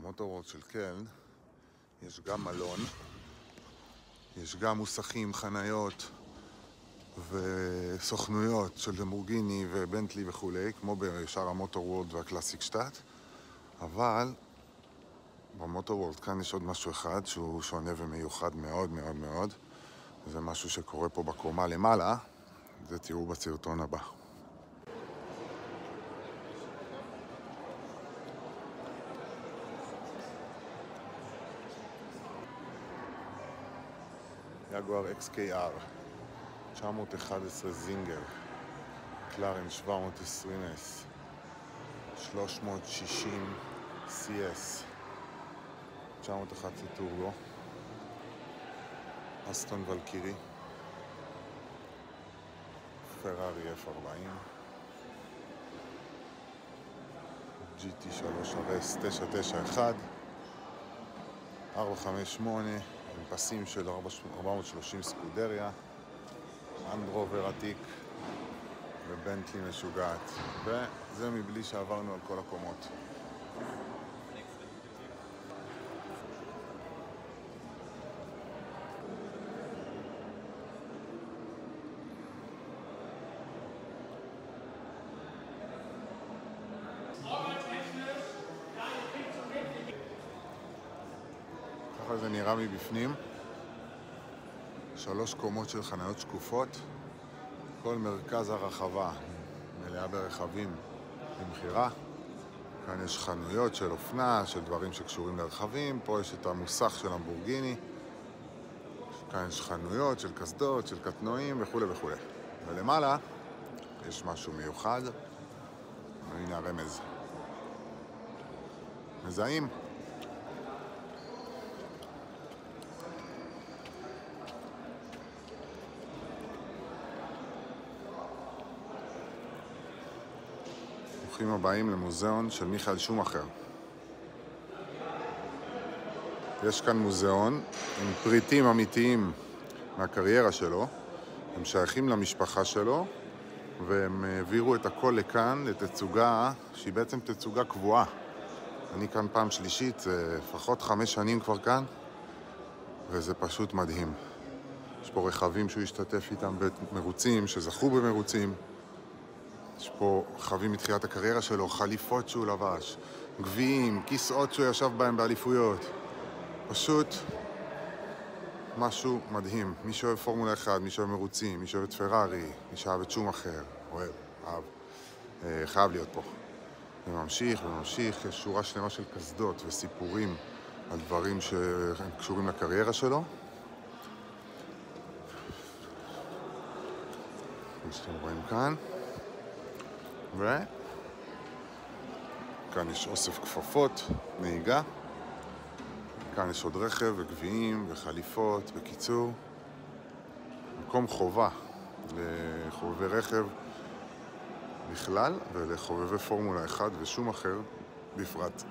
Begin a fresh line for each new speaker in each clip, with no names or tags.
במוטורורד של קלן יש גם מלון, יש גם מוסכים, חניות וסוכנויות של למבורגיני ובנטלי וכולי, כמו בשאר המוטורורד והקלאסיק שטאט. אבל במוטורורד כאן יש עוד משהו אחד שהוא שונה ומיוחד מאוד מאוד מאוד. זה משהו שקורה פה בקומה למעלה, זה תראו בסרטון הבא. יגואר XKR 911 זינגר, קלארן 720S, 360 CS, 911 טורבו, אסטון ולקירי, פרארי F40, GT3 RS 991, 458 עם פסים של 430 סקודריה, אנדרובר עתיק ובנטלי משוגעת, וזה מבלי שעברנו על כל הקומות. ככה זה נראה מבפנים. 3 קומות של חניות שקופות. כל מרכז הרחבה מלאה ברכבים למכירה. כאן יש חנויות של אופנה, של דברים שקשורים לרכבים. פה יש את המוסך של למבורגיני. כאן יש חנויות של קסדות, של קטנועים וכו' וכו'. ולמעלה יש משהו מיוחד. והנה הרמז. מזהים? ברוכים הבאים למוזיאון של מיכאל שומאכר. יש כאן מוזיאון עם פריטים אמיתיים מהקריירה שלו. הם שייכים למשפחה שלו, והם העבירו את הכל לכאן לתצוגה שהיא בעצם תצוגה קבועה. אני כאן פעם שלישית, זה לפחות 5 שנים כבר כאן, וזה פשוט מדהים. יש פה רכבים שהוא השתתף איתם במרוצים, שזכו במרוצים. יש פה רכבים מתחילת הקריירה שלו, חליפות שהוא לבש, גביעים, כיסאות שהוא ישב בהם באליפויות. פשוט משהו מדהים. מי שאוהב פורמולה 1, מי שאוהב מרוצים, מי שאוהב את פרארי, מי שאוהב את שומאכר, חייב להיות פה. וממשיך וממשיך, יש שורה שלמה של קסדות וסיפורים על דברים שקשורים לקריירה שלו. כמו שאתם רואים כאן. כאן יש אוסף כפפות, נהיגה. כאן יש עוד רכב וגביעים וחליפות. בקיצור, מקום חובה לחובבי רכב בכלל ולחובבי פורמולה 1 ושומאכר בפרט.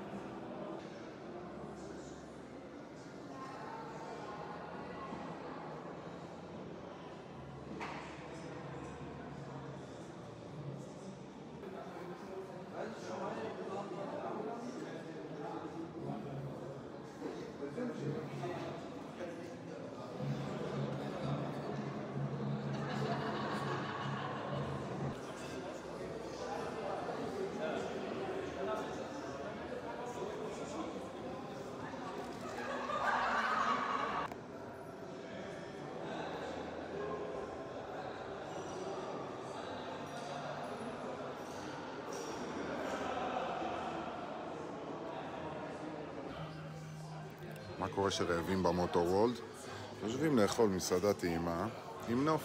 מה קורה שרעבים במוטורורד? יושבים לאכול מסעדה טעימה עם נוף.